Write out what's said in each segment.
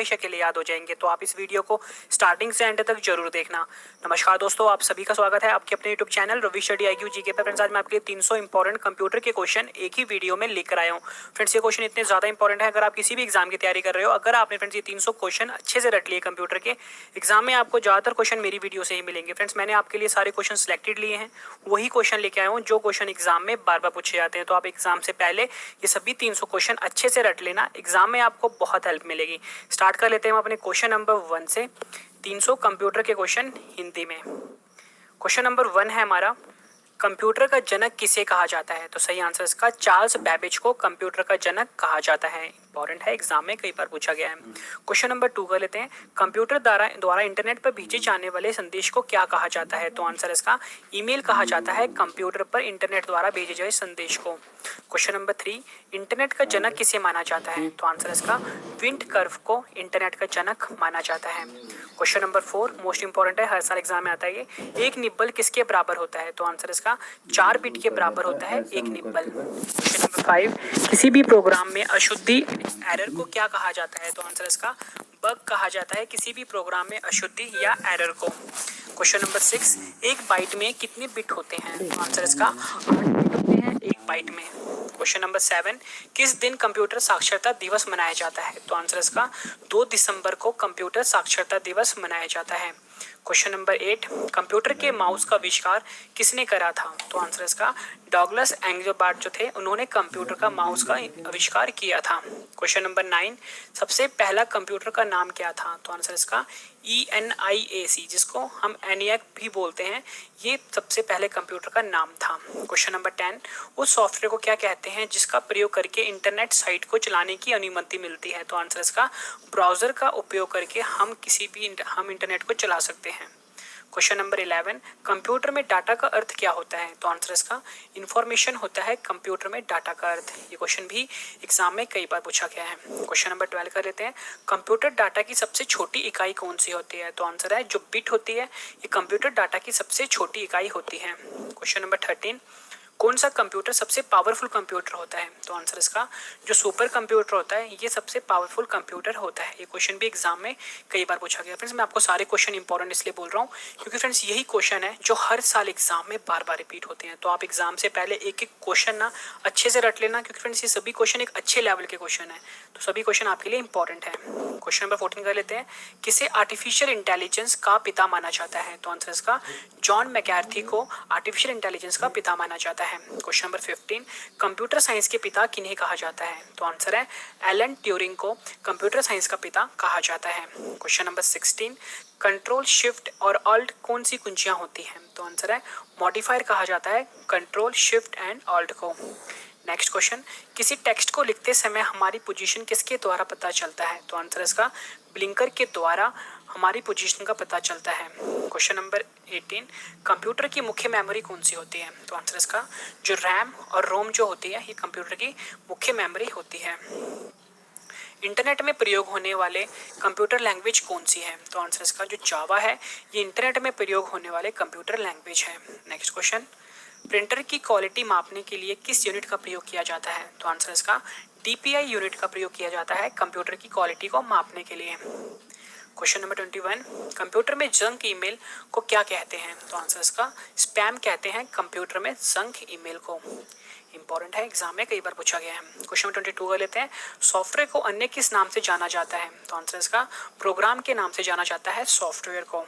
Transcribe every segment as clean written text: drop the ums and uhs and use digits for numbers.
हमेशा के लिए याद हो जाएंगे। तो आप इस वीडियो को स्टार्टिंग से एंड तक जरूर देखना। नमस्कार दोस्तों, आप सभी का स्वागत है आपके अपने YouTube channel Ravi study IQ GK पे। फ्रेंड्स, आज मैं आपके लिए 300 इंपॉर्टेंट कंप्यूटर के क्वेश्चन एक ही वीडियो में लेकर आया हूँ। फ्रेंड्स, ये क्वेश्चन इतने ज्यादा इंपॉर्टेंट है, अगर आप किसी भी एग्जाम की तैयारी कर रहे हो, अगर आपने फ्रेंड्स ये 300 क्वेश्चन अच्छे से रट लिए कंप्यूटर के, एग्जाम में आपको ज्यादातर क्वेश्चन मेरी वीडियो से ही मिलेंगे। फ्रेंड्स, मैंने आपके लिए सारे क्वेश्चन सिलेक्टेड लिए हैं, वही क्वेश्चन लेके आया हूँ जो क्वेश्चन एग्जाम में बार बार पूछे जाते हैं। तो आप एग्जाम से पहले ये सभी 300 क्वेश्चन अच्छे से रट लेना, एग्जाम में आपको बहुत हेल्प मिलेगी। स्टार्ट कर लेते हैं हम अपने क्वेश्चन नंबर 1 से। 300 कंप्यूटर के क्वेश्चन हिंदी में। क्वेश्चन नंबर 1 है हमारा, कंप्यूटर का जनक किसे कहा जाता है? तो सही आंसर इसका चार्ल्स बैबेज को कंप्यूटर का जनक कहा जाता है। इंपॉर्टेंट है, एग्जाम में कई बार पूछा गया है। क्वेश्चन नंबर 2 कर लेते हैं, कंप्यूटर द्वारा इंटरनेट पर भेजे जाने वाले संदेश को क्या कहा जाता है? तो आंसर इसका ईमेल कहा जाता है, कंप्यूटर पर इंटरनेट द्वारा भेजे गए संदेश को। क्वेश्चन नंबर 3, इंटरनेट का जनक किसे माना जाता है? तो आंसर इसका विंट कर्व को इंटरनेट का जनक माना जाता है। क्वेश्चन नंबर 4 मोस्ट इंपॉर्टेंट है, हर साल एग्जाम में आता है ये, एक निब्बल किसके बराबर होता है? तो आंसर इसका 4 बिट के बराबर होता है एक निब्बल। क्वेश्चन नंबर 5, किसी भी प्रोग्राम में अशुद्धि एरर को क्या कहा जाता है? तो आंसर इसका बग कहा जाता है किसी भी प्रोग्राम में अशुद्धि या एरर को। क्वेश्चन नंबर 6, एक बाइट में कितने बिट होते हैं? तो आंसर इसका 8 बिट होते हैं एक बाइट में। क्वेश्चन नंबर 7, किस दिन कंप्यूटर साक्षरता दिवस मनाया जाता है? तो आंसर इसका 2 दिसंबर को कंप्यूटर साक्षरता दिवस मनाया जाता है। क्वेश्चन नंबर 8, कंप्यूटर के माउस का आविष्कार किसने करा था? तो आंसर इसका डॉगलस एंगलबार्ट जो थे, उन्होंने कंप्यूटर का माउस का आविष्कार किया था। क्वेश्चन नंबर 9, सबसे पहला कंप्यूटर का नाम क्या था? तो आंसर इसका ENIAC, जिसको हम ENIAC भी बोलते हैं, ये सबसे पहले कंप्यूटर का नाम था। क्वेश्चन नंबर 10, उस सॉफ्टवेयर को क्या कहते हैं जिसका प्रयोग करके इंटरनेट साइट को चलाने की अनुमति मिलती है? तो आंसर इसका ब्राउजर का उपयोग करके हम इंटरनेट को चला सकते हैं। क्वेश्चन नंबर 11, कंप्यूटर में डाटा का अर्थ क्या होता है? तो आंसर इसका इंफॉर्मेशन होता है कंप्यूटर में डाटा का अर्थ। ये क्वेश्चन भी एग्जाम में कई बार पूछा गया है। क्वेश्चन नंबर 12 कर लेते हैं, कंप्यूटर डाटा की सबसे छोटी इकाई कौन सी होती है? तो आंसर है जो बिट होती है, ये कंप्यूटर डाटा की सबसे छोटी इकाई होती है। क्वेश्चन नंबर 13, कौन सा कंप्यूटर सबसे पावरफुल कंप्यूटर होता है? तो आंसर इसका जो सुपर कंप्यूटर होता है, ये सबसे पावरफुल कंप्यूटर होता है। ये क्वेश्चन भी एग्जाम में कई बार पूछा गया। फ्रेंड्स, मैं आपको सारे क्वेश्चन इंपॉर्टेंट इसलिए बोल रहा हूँ क्योंकि फ्रेंड्स यही क्वेश्चन है जो हर साल एग्जाम में बार बार रिपीट होते हैं। तो आप एग्जाम से पहले एक एक क्वेश्चन ना अच्छे से रट लेना, क्योंकि फ्रेंड्स ये सभी क्वेश्चन एक अच्छे लेवल के क्वेश्चन है, तो सभी क्वेश्चन आपके लिए इंपॉर्टेंट है। क्वेश्चन नंबर 14 कर लेते हैं, किसे आर्टिफिशियल इंटेलिजेंस का पिता माना जाता है? तो आंसर इसका जॉन मैकार्थी को आर्टिफिशियल इंटेलिजेंस का पिता माना जाता है। क्वेश्चन नंबर 15, कंप्यूटर साइंस के पिता किन्हें कहा जाता है? तो आंसर है एलन ट्यूरिंग को कंप्यूटर साइंस का पिता कहा जाता है। क्वेश्चन नंबर 16, कंट्रोल शिफ्ट और ऑल्ट कौन सी कुंजियां होती हैं? तो आंसर है मॉडिफायर कहा जाता है कंट्रोल शिफ्ट एंड ऑल्ट को। नेक्स्ट क्वेश्चन, किसी टेक्स्ट को लिखते समय हमारी पोजीशन किसके द्वारा पता चलता है? तो आंसर इसका ब्लिंकर के द्वारा हमारी पोजीशन का पता चलता है। क्वेश्चन नंबर 18, कंप्यूटर की मुख्य मेमोरी कौन सी होती है? तो आंसर इसका जो रैम और रोम जो होती है, ये कंप्यूटर की मुख्य मेमोरी होती है। इंटरनेट में प्रयोग होने वाले कंप्यूटर लैंग्वेज कौन सी है? तो आंसर इसका जो जावा है, ये इंटरनेट में प्रयोग होने वाले कंप्यूटर लैंग्वेज है। नेक्स्ट क्वेश्चन, प्रिंटर की क्वालिटी मापने के लिए किस यूनिट का प्रयोग किया जाता है? तो आंसर इसका DPI यूनिट का प्रयोग किया जाता है कंप्यूटर की क्वालिटी को मापने के लिए। क्वेश्चन नंबर 21, कंप्यूटर में जंक ईमेल को क्या कहते हैं? तो आंसर इसका स्पैम कहते हैं कंप्यूटर में जंक ईमेल को। इंपॉर्टेंट है, एग्जाम में कई बार पूछा गया है। क्वेश्चन नंबर 22 कर लेते हैं, सॉफ्टवेयर को अन्य किस नाम से जाना जाता है? तो आंसर इसका प्रोग्राम के नाम से जाना जाता है सॉफ्टवेयर को।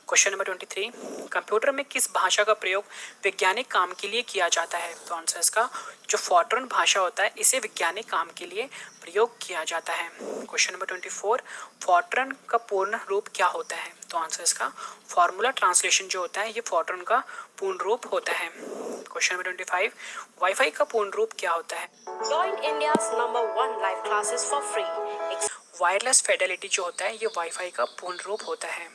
क्वेश्चन नंबर 23, कंप्यूटर में किस भाषा का प्रयोग वैज्ञानिक काम के लिए किया जाता है? तो आंसर इसका जो फॉर्ट्रन भाषा होता है, इसे वैज्ञानिक काम के लिए प्रयोग किया जाता है। क्वेश्चन नंबर 24, फॉर्ट्रन का पूर्ण रूप क्या होता है? तो आंसर इसका फॉर्मूला ट्रांसलेशन जो होता है, ये फॉर्ट्रन का पूर्ण रूप होता है। क्वेश्चन नंबर 25, वाईफाई का पूर्ण रूप क्या होता है? Join India's #1 live classes for free. Wireless Fidelity जो होता है, ये वाईफाई का पूर्ण रूप होता है।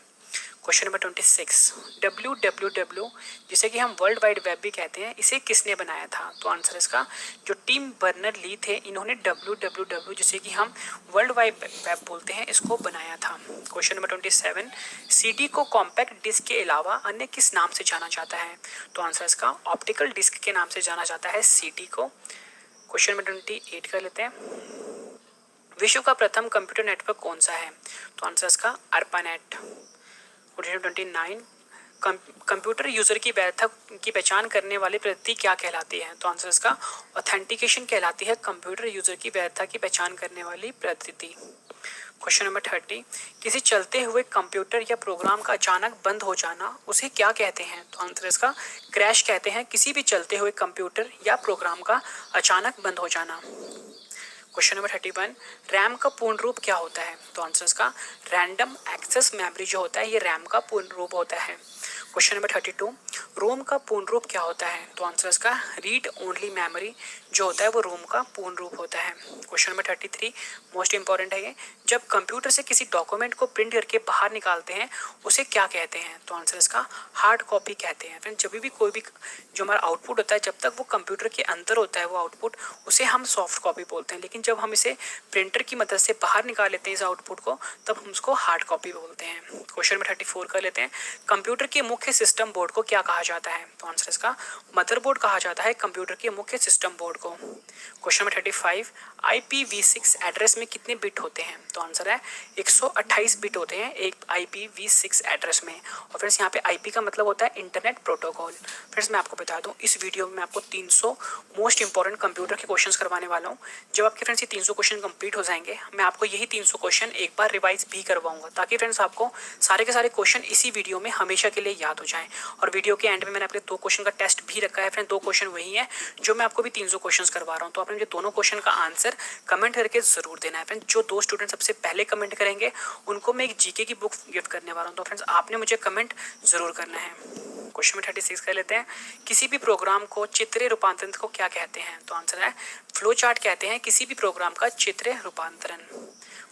क्वेश्चन नंबर 26, WWW जिसे कि हम वर्ल्ड वाइड वेब भी कहते हैं, इसे किसने बनाया था? तो आंसर इसका जो टिम बर्नर ली थे, इन्होंने WWW जिसे कि हम वर्ल्ड वाइड वेब बोलते हैं, इसको बनाया था। क्वेश्चन नंबर 27, CD को कॉम्पैक्ट डिस्क के अलावा अन्य किस नाम से जाना जाता है? तो आंसर इसका ऑप्टिकल डिस्क के नाम से जाना जाता है CD को। क्वेश्चन नंबर 28 कर लेते हैं, विश्व का प्रथम कंप्यूटर नेटवर्क कौन सा है? तो आंसर इसका ARPANET। 1929 कंप्यूटर यूजर की वैधता की पहचान करने वाली पद्धति क्या कहलाती है? तो आंसर इसका ऑथेंटिकेशन कहलाती है कंप्यूटर यूजर की वैधता की पहचान करने वाली पद्धति। क्वेश्चन नंबर 30, किसी चलते हुए कंप्यूटर या प्रोग्राम का अचानक बंद हो जाना उसे क्या कहते हैं? तो आंसर इसका क्रैश कहते हैं किसी भी चलते हुए कंप्यूटर या प्रोग्राम का अचानक बंद हो जाना। क्वेश्चन नंबर 31, रैम का पूर्ण रूप क्या होता है? तो आंसर इसका रैंडम एक्सेस मेमोरी जो होता है ये रैम का पूर्ण रूप होता है। क्वेश्चन नंबर 32, रोम का पूर्ण रूप क्या होता है? तो आंसर इसका रीड ओनली मेमोरी जो होता है वो रोम का पूर्ण रूप होता है। क्वेश्चन नंबर 33 मोस्ट इंपॉर्टेंट है ये, जब कंप्यूटर से किसी डॉक्यूमेंट को प्रिंट करके बाहर निकालते हैं उसे क्या कहते हैं? तो आंसर इसका हार्ड कॉपी कहते हैं। फ्रेंड्स जब भी कोई भी जो हमारा आउटपुट होता है जब तक वो कंप्यूटर के अंदर होता है वो आउटपुट उसे हम सॉफ्ट कॉपी बोलते हैं, लेकिन जब हम इसे प्रिंटर की मदद से बाहर निकाल लेते हैं इस आउटपुट को तब हम उसको हार्ड कॉपी बोलते हैं। क्वेश्चन नंबर 34 कर लेते हैं, कंप्यूटर के मुख्य सिस्टम बोर्ड को क्या कहा जाता है? तो आंसर इसका मदरबोर्ड कहा जाता है कंप्यूटर के मुख्य सिस्टम बोर्ड को। क्वेश्चन नंबर 35, IPv6 एड्रेस में कितने बिट होते हैं? तो आंसर है 128 बिट होते हैं एक IPv6 एड्रेस में। और फ्रेंड्स यहाँ पे IP का मतलब होता है इंटरनेट प्रोटोकॉल। फ्रेंड्स मैं आपको बता दूं इस वीडियो में मैं आपको 300 मोस्ट इंपॉर्टेंट कंप्यूटर के क्वेश्चंस करवाने वाला हूँ। जब आपके फ्रेंड्स ये 300 क्वेश्चन कंप्लीट हो जाएंगे मैं आपको यही 300 क्वेश्चन एक बार रिवाइज भी करवाऊंगा ताकि फ्रेंड्स आपको सारे के सारे क्वेश्चन इसी वीडियो में हमेशा के लिए याद हो जाएं। और वीडियो के एंड में मैंने अपने 2 क्वेश्चन का टेस्ट भी रखा है। फ्रेंड 2 क्वेश्चन वही है जो मैं आपको भी 300 क्वेश्चन करवा रहा हूँ, तो आपने मुझे दोनों क्वेश्चन का आंसर कमेंट करके जरूर देना है। फ्रेंड जो 2 स्टूडेंट सबसे पहले कमेंट करेंगे उनको मैं एक जीके की बुक गिफ्ट करने वाला हूँ, तो फ्रेंड्स आपने मुझे कमेंट जरूर करना है। क्वेश्चन में 36 कर लेते हैं, किसी भी प्रोग्राम को चित्रीय रूपांतरण को क्या कहते हैं? तो आंसर है फ्लो चार्ट कहते हैं किसी भी प्रोग्राम का चित्रीय रूपांतरण।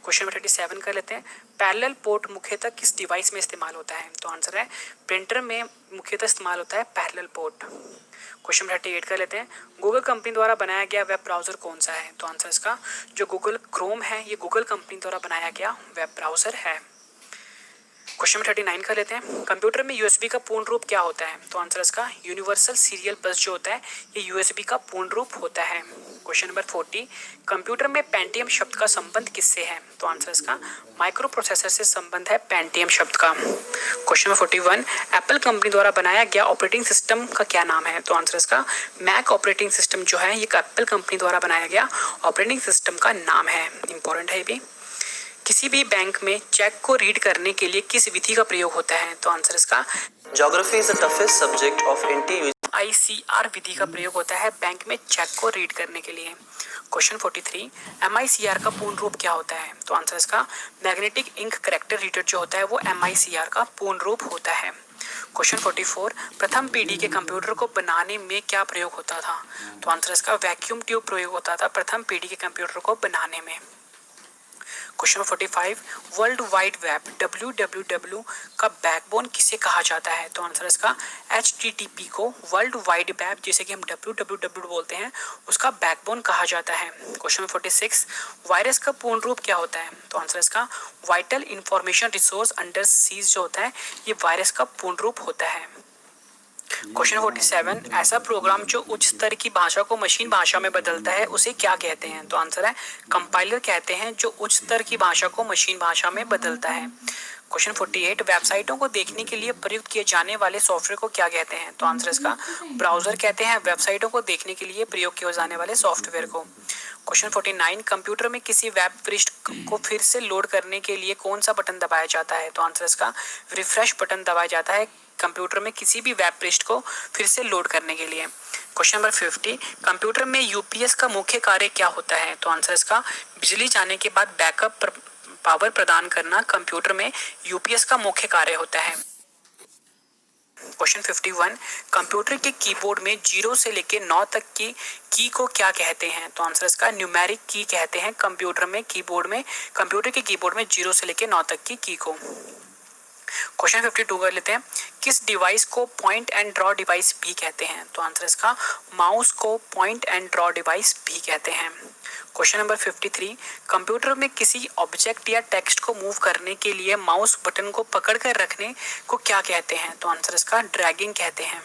क्वेश्चन नंबर 37 कर लेते हैं, पैरेलल पोर्ट मुख्यतः किस डिवाइस में इस्तेमाल होता है? तो आंसर है प्रिंटर में मुख्यतः इस्तेमाल होता है पैरेलल पोर्ट। क्वेश्चन नंबर 38 कर लेते हैं, गूगल कंपनी द्वारा बनाया गया वेब ब्राउजर कौन सा है? तो आंसर इसका जो गूगल क्रोम है ये गूगल कंपनी द्वारा बनाया गया वेब ब्राउजर है। क्वेश्चन नंबर 39 कर लेते हैं, कंप्यूटर में यूएसबी का पूर्ण रूप क्या होता है? तो आंसर इसका यूनिवर्सल सीरियल बस जो होता है ये यूएसबी का पूर्ण रूप होता है। क्वेश्चन नंबर 40, कंप्यूटर में पेंटियम शब्द का संबंध किससे है? तो आंसर इसका माइक्रो प्रोसेसर से संबंध है पेंटियम शब्द का। क्वेश्चन नंबर 41, एप्पल कंपनी द्वारा बनाया गया ऑपरेटिंग सिस्टम का क्या नाम है? तो आंसर इसका मैक ऑपरेटिंग सिस्टम जो है ये एप्पल कंपनी द्वारा बनाया गया ऑपरेटिंग सिस्टम का नाम है। इंपॉर्टेंट है ये भी। किसी भी बैंक में चेक को रीड करने के लिए किस विधि का प्रयोग होता है? तो आंसर इसका Geography is the toughest subject of NT ICR विधि का प्रयोग होता है बैंक में चेक को रीड करने के लिए। क्वेश्चन 43, MICR का पूर्ण रूप क्या होता है? तो आंसर इसका मैग्नेटिक इंक करेक्टर रीडर जो होता है वो MICR का पूर्ण रूप होता है। क्वेश्चन 44, प्रथम पीढ़ी के कंप्यूटर को बनाने में क्या प्रयोग होता था? तो आंसर इसका वैक्यूम ट्यूब प्रयोग होता था प्रथम पीढ़ी के कंप्यूटर को बनाने में। Question 45, world wide web WWW का बैकबोन किसे कहा जाता है? तो आंसर इसका HTTP को वर्ल्ड वाइड वेब जिसे कि हम WWW बोलते हैं उसका बैकबोन कहा जाता है। क्वेश्चन 46, वायरस का पूर्ण रूप क्या होता है? तो आंसर इसका vital information resource under seize जो होता है ये वायरस का पूर्ण रूप होता है। क्वेश्चन 47, ऐसा प्रोग्राम जो उच्च स्तर की भाषा को मशीन भाषा में बदलता है उसे क्या कहते हैं? तो आंसर है कंपाइलर कहते हैं जो उच्च स्तर की भाषा को मशीन भाषा में बदलता है। क्वेश्चन 48, वेबसाइटों को देखने के लिए प्रयुक्त किए जाने वाले सॉफ्टवेयर को क्या कहते हैं? तो आंसर इसका ब्राउजर कहते हैं वेबसाइटों को देखने के लिए प्रयोग किए जाने वाले सॉफ्टवेयर को। क्वेश्चन 49, कंप्यूटर में किसी वेब पृष्ठ को फिर से लोड करने के लिए कौन सा बटन दबाया जाता है? तो आंसर इसका रिफ्रेश बटन दबाया जाता है कंप्यूटर में किसी भी वेब पृष्ठ को फिर से लोड करने के लिए। क्वेश्चन नंबर 50, कंप्यूटर में यूपीएस का मुख्य कार्य क्या होता है? तो आंसर इसका बिजली जाने के बाद बैकअप पावर प्रदान करना कंप्यूटर में यूपीएस का मुख्य कार्य होता है। क्वेश्चन 51, कंप्यूटर के कीबोर्ड में 0 से लेकर 9 तक की की को क्या कहते हैं? तो आंसर इसका न्यूमेरिक की कहते हैं कंप्यूटर के कीबोर्ड में 0 से लेकर 9 तक की की को। क्वेश्चन 52 कर लेते हैं, किस डिवाइस को पॉइंट एंड ड्रॉ डिवाइस भी कहते हैं? तो आंसर इसका माउस को पॉइंट एंड ड्रॉ डिवाइस भी कहते हैं। क्वेश्चन नंबर 53, कंप्यूटर में किसी ऑब्जेक्ट या टेक्स्ट को मूव करने के लिए माउस बटन को पकड़कर रखने को क्या कहते हैं? तो आंसर इसका ड्रैगिंग कहते हैं।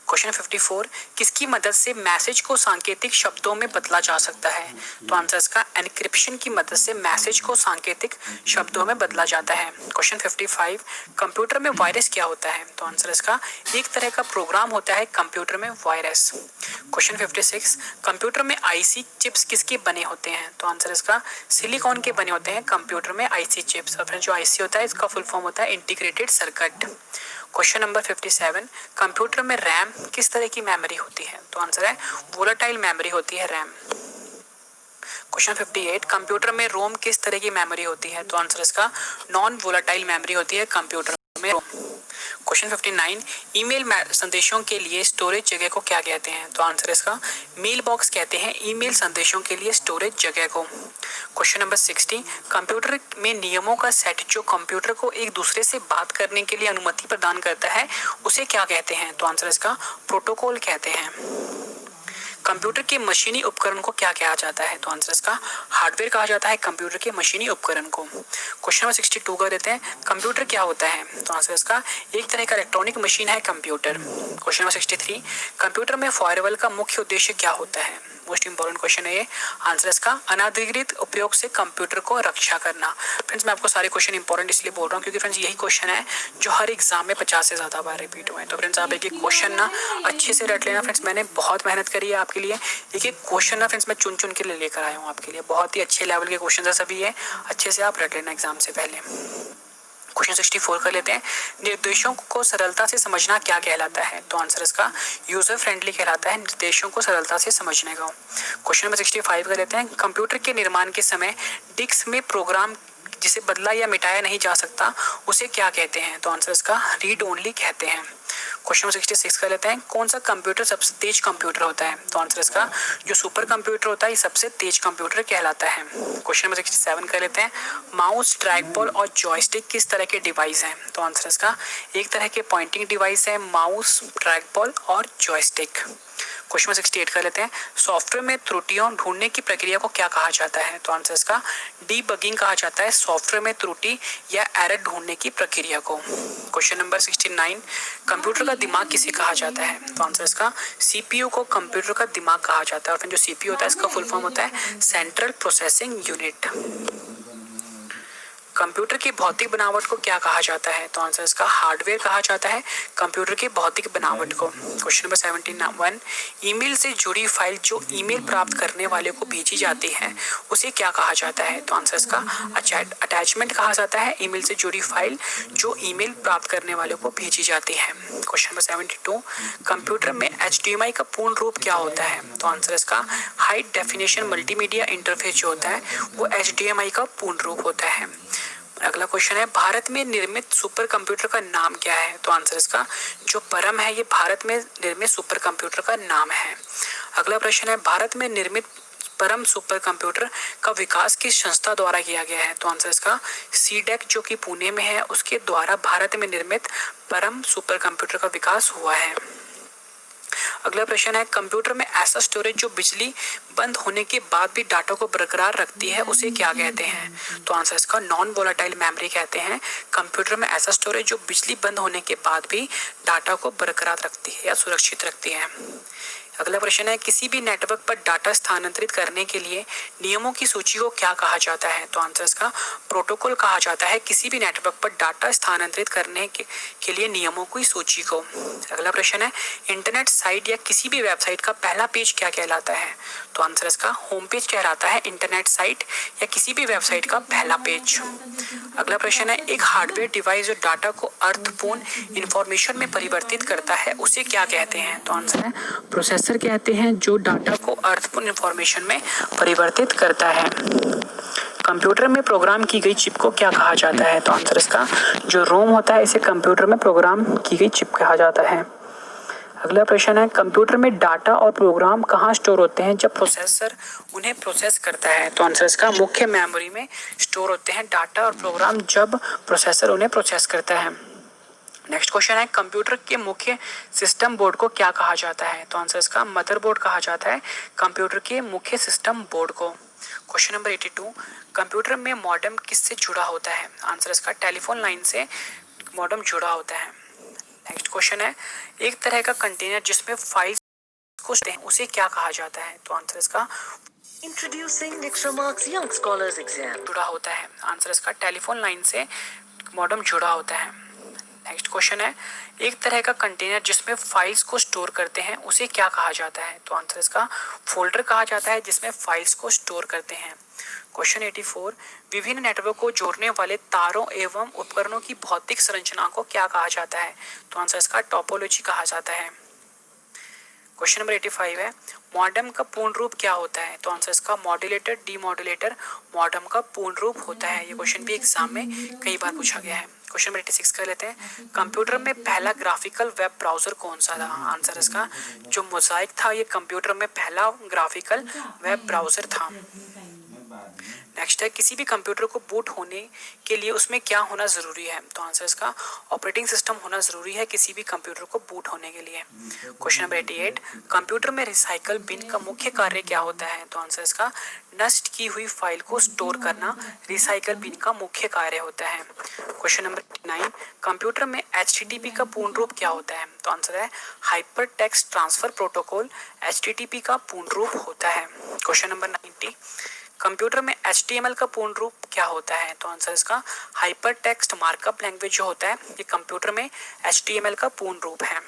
क्वेश्चन 54, किसकी मदद से मैसेज को सांकेतिक शब्दों में बदला जा सकता है? तो आंसर इसका एनक्रिप्शन की मदद से मैसेज को सांकेतिक शब्दों में बदला जाता है। क्वेश्चन 55, कंप्यूटर में वायरस क्या होता है? तो आंसर इसका एक तरह का प्रोग्राम होता है कंप्यूटर में वायरस। क्वेश्चन 56, कंप्यूटर में आईसी चिप्स किसके बने होते हैं? तो आंसर इसका सिलिकॉन के बने होते हैं कंप्यूटर में आईसी चिप्स। और फिर जो आईसी होता है इसका फुल फॉर्म होता है integrated circuit. Question number 57, computer में रैम किस तरह की मेमोरी होती है? तो आंसर है वोलेटाइल मेमोरी होती है रैम। क्वेश्चन 58, कंप्यूटर में रोम किस तरह की मेमोरी होती है? तो आंसर इसका नॉन वोलेटाइल मेमोरी होती है कंप्यूटर में रोम। क्वेश्चन 59, ईमेल संदेशों के लिए स्टोरेज जगह को क्या कहते हैं? तो आंसर इसका मेल बॉक्स कहते हैं ईमेल संदेशों के लिए स्टोरेज जगह को। क्वेश्चन नंबर 60, कंप्यूटर में नियमों का सेट जो कंप्यूटर को एक दूसरे से बात करने के लिए अनुमति प्रदान करता है उसे क्या कहते हैं? तो आंसर इसका प्रोटोकॉल कहते हैं। कंप्यूटर के मशीनी उपकरण को क्या कहा जाता है? तो आंसर इसका हार्डवेयर कहा जाता है कंप्यूटर के मशीनी उपकरण को। क्वेश्चन नंबर 62 कर देते हैं, कंप्यूटर क्या होता है? तो आंसर इसका एक तरह का इलेक्ट्रॉनिक मशीन है कंप्यूटर। क्वेश्चन नंबर 63, कंप्यूटर में फायरवॉल का मुख्य उद्देश्य क्या होता है? मोस्ट इंपॉर्टेंट क्वेश्चन है ये। आंसर इसका अनाधिकृत उपयोग से कंप्यूटर को रक्षा करना। फ्रेंड्स मैं आपको सारे क्वेश्चन इंपॉर्टेंट इसलिए बोल रहा हूँ क्योंकि फ्रेंड्स यही क्वेश्चन है जो हर एग्जाम में 50 से ज़्यादा बार रिपीट हुए हैं। तो फ्रेंड्स आप एक एक क्वेश्चन ना अच्छे से रट लेना। फ्रेंड्स मैंने बहुत मेहनत करी है आपके लिए, एक एक क्वेश्चन ना फ्रेंड्स मैं चुन चुन के लिए लेकर आया हूँ आपके लिए। बहुत ही अच्छे लेवल के क्वेश्चन है सभी ये, अच्छे से आप रट लेना एग्जाम से पहले। क्वेश्चन 64 कर लेते हैं, निर्देशों को सरलता से समझना क्या कहलाता है? तो आंसर इसका यूजर फ्रेंडली कहलाता है निर्देशों को सरलता से समझने का। क्वेश्चन नंबर 65 कर लेते हैं, कंप्यूटर के निर्माण के समय डिस्क में प्रोग्राम जिसे बदला या मिटाया नहीं जा सकता उसे क्या कहते हैं? तो आंसर इसका रीड ओनली कहते हैं। क्वेश्चन नंबर 66 कर लेते हैं, कौन सा कंप्यूटर सबसे तेज कंप्यूटर होता है? तो आंसर इसका जो सुपर कंप्यूटर होता है ये सबसे तेज कंप्यूटर कहलाता है। क्वेश्चन नंबर 67 कर लेते हैं, माउस, ट्रैक बॉल और जॉयस्टिक किस तरह के डिवाइस हैं? तो आंसर इसका एक तरह के पॉइंटिंग डिवाइस है माउस, ट्रैक बॉल और जॉयस्टिक। क्वेश्चन नंबर 68 कर लेते हैं, सॉफ्टवेयर में त्रुटियों ढूंढने की प्रक्रिया को क्या कहा जाता है? तो आंसर इसका डीबगिंग कहा जाता है सॉफ्टवेयर में त्रुटि या एरर ढूंढने की प्रक्रिया को। क्वेश्चन नंबर 69, कंप्यूटर का दिमाग किसे कहा जाता है? तो आंसर इसका सीपीयू को कंप्यूटर का दिमाग कहा जाता है। और फिर जो सीपीयू होता है इसका फुल फॉर्म होता है सेंट्रल प्रोसेसिंग यूनिट। कंप्यूटर की भौतिक बनावट को क्या कहा जाता है? तो आंसर इसका हार्डवेयर कहा जाता है कंप्यूटर की भौतिक बनावट को। क्वेश्चन नंबर 71, ईमेल से जुड़ी फाइल जो ईमेल प्राप्त करने वाले को भेजी जाती है उसे क्या कहा जाता है? तो आंसर इसका अटैचमेंट कहा जाता है ईमेल से जुड़ी फाइल जो ईमेल प्राप्त करने वाले को भेजी जाती है। क्वेश्चन नंबर 72, कंप्यूटर में HDMI का पूर्ण रूप क्या होता है? तो आंसर इसका हाई डेफिनेशन मल्टीमीडिया इंटरफेस जो होता है वो HDMI का पूर्ण रूप होता है। अगला क्वेश्चन है, भारत में निर्मित सुपर कंप्यूटर का नाम क्या है? तो आंसर इसका जो परम है ये भारत में निर्मित सुपर कंप्यूटर का नाम है। अगला प्रश्न है, भारत में निर्मित परम सुपर कंप्यूटर का विकास किस संस्था द्वारा किया गया है? तो आंसर इसका सीडेक जो कि पुणे में है उसके द्वारा भारत में निर्मित परम सुपर कंप्यूटर का विकास हुआ है। अगला प्रश्न है, कंप्यूटर में ऐसा स्टोरेज जो बिजली बंद होने के बाद भी डाटा को बरकरार रखती है उसे क्या कहते हैं? तो आंसर इसका नॉन वोलेटाइल मेमोरी कहते हैं। कंप्यूटर में ऐसा स्टोरेज जो बिजली बंद होने के बाद भी डाटा को बरकरार रखती है या सुरक्षित रखती है। अगला प्रश्न है, किसी भी नेटवर्क पर डाटा स्थानांतरित करने के लिए नियमों की सूची को क्या कहा जाता है? तो आंसर इसका प्रोटोकॉल कहा जाता है किसी भी नेटवर्क पर डाटा स्थानांतरित करने के लिए नियमों की सूची को। अगला प्रश्न है, इंटरनेट साइट या किसी भी वेबसाइट का पहला पेज क्या कहलाता है? तो आंसर इसका होम पेज कहलाता है इंटरनेट साइट या किसी भी वेबसाइट का पहला पेज। अगला प्रश्न है, एक हार्डवेयर डिवाइस जो डाटा को अर्थपूर्ण इंफॉर्मेशन में परिवर्तित करता है उसे क्या कहते हैं? तो आंसर है प्रोसेसर कहते हैं जो डाटा को अर्थपूर्ण इंफॉर्मेशन में परिवर्तित करता है। कंप्यूटर में प्रोग्राम की गई चिप को क्या कहा जाता है? तो आंसर इसका जो रोम होता है इसे कंप्यूटर में प्रोग्राम की गई चिप कहा जाता है। अगला प्रश्न है, कंप्यूटर में डाटा और प्रोग्राम कहाँ स्टोर होते हैं जब प्रोसेसर उन्हें प्रोसेस करता है? तो आंसर इसका मुख्य मेमोरी में स्टोर होते हैं डाटा और प्रोग्राम जब प्रोसेसर उन्हें प्रोसेस करता है। नेक्स्ट क्वेश्चन है, कंप्यूटर के मुख्य सिस्टम बोर्ड को क्या कहा जाता है? तो आंसर इसका मदरबोर्ड कहा जाता है कंप्यूटर के मुख्य सिस्टम बोर्ड को। क्वेश्चन नंबर 82, कंप्यूटर में मॉडेम किससे जुड़ा होता है? आंसर इसका टेलीफोन लाइन से मॉडेम जुड़ा होता है। नेक्स्ट क्वेश्चन है, एक तरह का कंटेनर जिसमें फाइल्स को स्टोर हैं उसे क्या कहा जाता है? तो आंसर इसका Introducing Dextramark's Young Scholars Exam. जुड़ा होता है। आंसर इसका टेलीफोन लाइन से मॉडेम जुड़ा होता है। नेक्स्ट क्वेश्चन है, एक तरह का कंटेनर जिसमें फाइल्स को स्टोर करते हैं उसे क्या कहा जाता है? तो आंसर इसका फोल्डर कहा जाता है जिसमें फाइल्स को स्टोर करते हैं। क्वेश्चन 84, विभिन्न नेटवर्क को जोड़ने वाले तारों एवं उपकरणों की भौतिक संरचना को क्या कहा जाता है? तो आंसर इसका टोपोलॉजी कहा जाता है। क्वेश्चन नंबर 85 है, मॉडेम का पूर्ण रूप क्या होता है? तो आंसर इसका मॉड्यूलेटर डीमॉड्यूलेटर मॉडेम का पूर्ण रूप होता है। ये क्वेश्चन भी एग्जाम में कई बार पूछा गया है। क्वेश्चन नंबर 86 कर लेते हैं, कंप्यूटर में पहला ग्राफिकल वेब ब्राउजर कौन सा था? आंसर इसका जो मोज़ाइक था, ये कंप्यूटर में पहला ग्राफिकल वेब ब्राउजर था। नेक्स्ट है, किसी भी कंप्यूटर को बूट होने के लिए उसमें क्या होना ज़रूरी है? तो आंसर इसका ऑपरेटिंग सिस्टम होना ज़रूरी है किसी भी कंप्यूटर को बूट होने के लिए। क्वेश्चन नंबर 88, कंप्यूटर में रिसाइकल बिन का मुख्य कार्य क्या होता है? तो आंसर इसका नष्ट की हुई फाइल को स्टोर करना रिसाइकल बिन का मुख्य कार्य होता है। क्वेश्चन नंबर 89, कंप्यूटर में HTTP का पूर्ण रूप क्या होता है? तो आंसर है hyper text transfer protocol HTTP का पूर्ण रूप होता है। क्वेश्चन नंबर 90, कंप्यूटर में HTML का पूर्ण रूप क्या होता है? तो आंसर इसका हाइपर टेक्स्ट मार्कअप लैंग्वेज जो होता है ये कंप्यूटर में HTML का पूर्ण रूप है।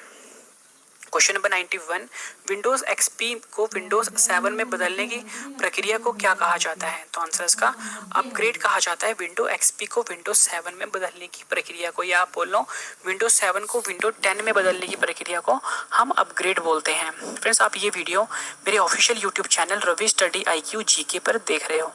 क्वेश्चन नंबर 91, विंडोज XP को विंडोज 7 में बदलने की प्रक्रिया को क्या कहा जाता है? तो आंसर इसका अपग्रेड कहा जाता है विंडोज XP को विंडोज 7 में बदलने की प्रक्रिया को, या आप बोल लो विंडोज 7 को विंडोज 10 में बदलने की प्रक्रिया को हम अपग्रेड बोलते हैं। फ्रेंड्स, आप ये वीडियो मेरे official YouTube channel Ravi study IQ GK पर देख रहे हो।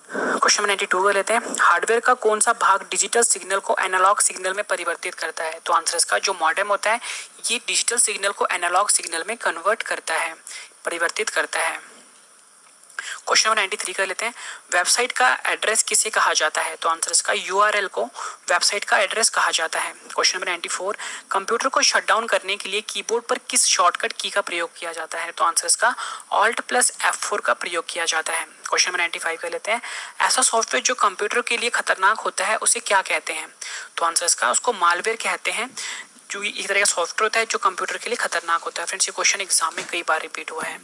क्वेश्चन नंबर 92 कर लेते हैं, हार्डवेयर का कौन सा भाग डिजिटल सिग्नल को एनालॉग सिग्नल में परिवर्तित करता है? तो आंसर इसका जो मॉडेम होता है ये डिजिटल सिग्नल को एनालॉग सिग्नल में कन्वर्ट करता है, परिवर्तित करता है। क्वेश्चन नंबर 93 कर लेते हैं, वेबसाइट का एड्रेस किसे कहा जाता है? तो आंसर इसका URL को वेबसाइट का एड्रेस कहा जाता है। क्वेश्चन नंबर 94, कंप्यूटर को शट डाउन करने के लिए कीबोर्ड पर किस शॉर्टकट की का प्रयोग किया जाता है? तो आंसर इसका Alt+F4 का प्रयोग किया जाता है। क्वेश्चन नंबर 95 कर लेते हैं, ऐसा सॉफ्टवेयर जो कंप्यूटर के लिए खतरनाक होता है उसे क्या कहते हैं? तो आंसर इसका उसको मालवेयर कहते हैं, जो एक तरह का सॉफ्टवेयर होता है जो कंप्यूटर के लिए खतरनाक होता है। फ्रेंड्स, ये क्वेश्चन एग्जाम में कई बार रिपीट हुआ है।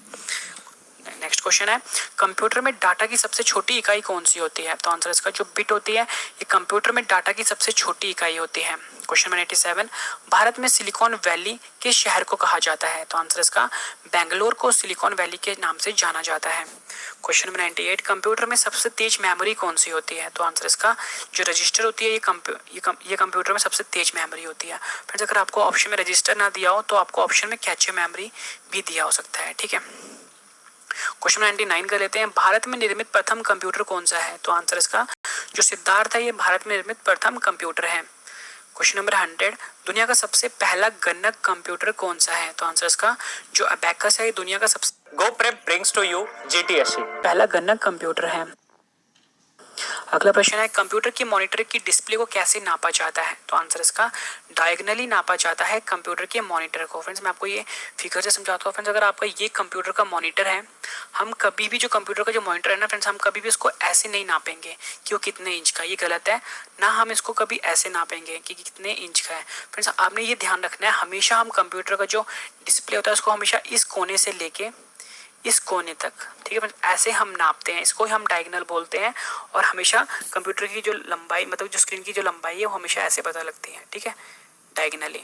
नेक्स्ट क्वेश्चन है, कंप्यूटर में डाटा की सबसे छोटी इकाई कौन सी होती है? तो आंसर इसका जो बिट होती है ये कंप्यूटर में डाटा की सबसे छोटी इकाई होती है। क्वेश्चन नंबर 87, भारत में सिलिकॉन वैली के शहर को कहा जाता है? तो आंसर इसका बेंगलोर को सिलिकॉन वैली के नाम से जाना जाता है। क्वेश्चन नंबर 98, कंप्यूटर में सबसे तेज मेमोरी कौन सी होती है? तो आंसर इसका जो रजिस्टर होती है ये कंप्यूटर में सबसे तेज मेमोरी होती है। फ्रेंड्स, अगर आपको ऑप्शन में रजिस्टर ना दिया हो तो आपको ऑप्शन में कैचे मेमोरी भी दिया हो सकता है। ठीक है, क्वेश्चन 99 कर लेते हैं, भारत में निर्मित प्रथम कंप्यूटर कौन सा है? तो आंसर इसका जो सिद्धार्थ है ये भारत में निर्मित प्रथम कंप्यूटर है। क्वेश्चन नंबर 100, दुनिया का सबसे पहला गणक कंप्यूटर कौन सा है? तो आंसर इसका जो अबैकस है ये दुनिया का सबसे GoPrep brings to you GTSC. पहला गणक कंप्यूटर है। अगला प्रश्न है, कंप्यूटर की मॉनिटर की डिस्प्ले को कैसे नापा जाता है? तो आंसर इसका डायगोनली नापा जाता है कंप्यूटर के मॉनिटर को। फ्रेंड्स, मैं आपको ये फिगर से समझाता हूँ। फ्रेंड्स, अगर आपका ये कंप्यूटर का मॉनिटर है, हम कभी भी जो कंप्यूटर का जो मॉनिटर है ना फ्रेंड्स, हम कभी भी इसको ऐसे नहीं नापेंगे कि वो कितने इंच का, ये गलत है ना। हम इसको कभी ऐसे नापेंगे कि कितने इंच का है। फ्रेंड्स, आपने ये ध्यान रखना है, हमेशा हम कंप्यूटर का जो डिस्प्ले होता है उसको हमेशा इस कोने से लेके इस कोने तक, ठीक है, ऐसे हम नापते हैं, इसको हम डायगोनल बोलते हैं। और हमेशा कंप्यूटर की जो लंबाई, मतलब जो स्क्रीन की जो लंबाई है वो हमेशा ऐसे पता लगती है, ठीक है, डायगोनली।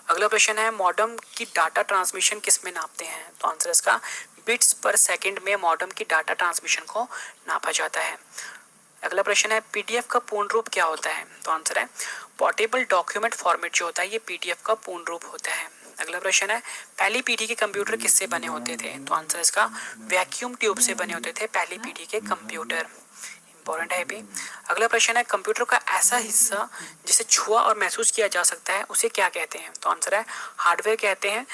अगला प्रश्न है, मॉडेम की डाटा ट्रांसमिशन किस में नापते हैं? तो आंसर इसका बिट्स पर सेकंड में मॉडेम की डाटा ट्रांसमिशन को नापा जाता है। अगला प्रश्न है, PDF का पूर्ण रूप क्या होता है? तो आंसर है पोर्टेबल डॉक्यूमेंट फॉर्मेट जो होता है ये PDF का पूर्ण रूप होता है। अगला प्रश्न है, पहली पीढ़ी के कंप्यूटर किससे बने होते थे? तो आंसर इसका वैक्यूम ट्यूब से बने होते थे पहली पीढ़ी के कंप्यूटर। इंपॉर्टेंट है भी। अगला प्रश्न है, कंप्यूटर का ऐसा हिस्सा जिसे छुआ और महसूस किया जा सकता है उसे क्या कहते हैं? तो आंसर है हार्डवेयर कहते हैं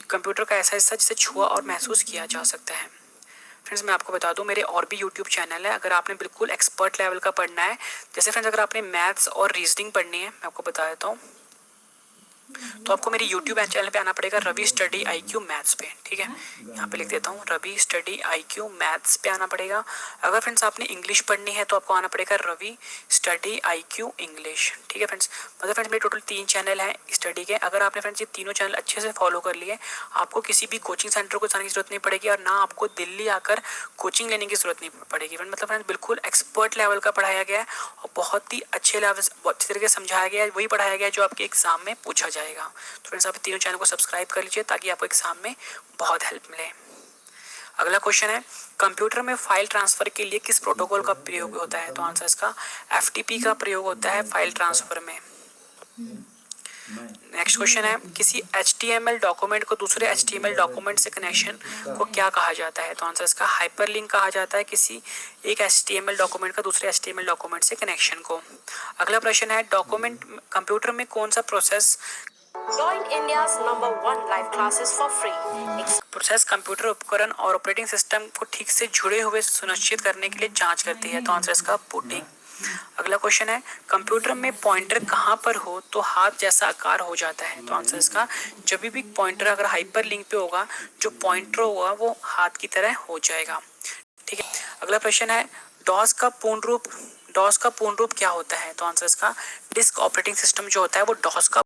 कंप्यूटर का ऐसा हिस्सा जिसे छुआ और महसूस किया जा सकता है। फ्रेंड्स, मैं आपको बता दूं, मेरे और भी यूट्यूब चैनल है, अगर आपने बिल्कुल एक्सपर्ट लेवल का पढ़ना है, जैसे फ्रेंड्स अगर आपने मैथ्स और रीजनिंग पढ़नी है, मैं आपको बता देता हूँ। तो आपको मेरे यूट्यूब चैनल पे आना पड़ेगा, रवि स्टडी IQ मैथ्स पे। ठीक है, यहाँ पे लिख देता हूँ, रवि स्टडी IQ मैथ्स पे आना पड़ेगा। अगर फ्रेंड्स आपने इंग्लिश पढ़नी है तो आपको आना पड़ेगा रवि स्टडी IQ इंग्लिश। ठीक है फ्रेंड्स, मतलब फ्रेंड्स मेरे टोटल 3 चैनल हैं स्टडी के। अगर आपने फ्रेंड्स ये तीनों चैनल अच्छे से फॉलो कर लिए, आपको किसी भी कोचिंग सेंटर को जाने की जरूरत नहीं पड़ेगी और ना आपको दिल्ली आकर कोचिंग लेने की जरूरत नहीं पड़ेगी। मतलब फ्रेंड्स बिल्कुल एक्सपर्ट लेवल का पढ़ाया गया है और बहुत ही अच्छे लेवल, बहुत अच्छी तरीके से समझाया गया है, वही पढ़ाया गया है जो आपके एग्जाम में पूछा जाएगा। तो फ्रेंड्स आप तीनों चैनल को सब्सक्राइब कर लीजिए ताकि आपको एग्जाम में बहुत हेल्प मिले। अगला क्वेश्चन है, कंप्यूटर में फाइल ट्रांसफर के लिए किस प्रोटोकॉल का प्रयोग होता है? तो आंसर इसका FTP का प्रयोग होता है फाइल ट्रांसफर में। नेक्स्ट क्वेश्चन है, किसी HTML डॉक्यूमेंट को दूसरे HTML डॉक्यूमेंट से कनेक्शन को क्या कहा जाता है? तो आंसर इसका हाइपरलिंक कहा जाता है किसी एक HTML डॉक्यूमेंट का दूसरे HTML डॉक्यूमेंट से कनेक्शन को। अगला प्रश्न है, डॉक्यूमेंट कंप्यूटर में कौन सा process Join India's #1 live classes for free. Process computer उपकरण और ऑपरेटिंग सिस्टम को ठीक से जुड़े हुए सुनिश्चित करने के लिए जांच करती है? तो आंसर इसका बूटिंग। अगला क्वेश्चन है, कंप्यूटर में पॉइंटर कहाँ पर हो तो हाथ जैसा आकार हो जाता है? तो आंसर इसका, जब भी पॉइंटर अगर हाइपर लिंक पे होगा, जो पॉइंटर होगा वो हाथ की तरह हो जाएगा। ठीक है, अगला प्रश्न है, डॉस का पूर्ण रूप क्या होता है? तो आंसर इसका, डिस्क ऑपरेटिंग सिस्टम जो होता है वो डॉस का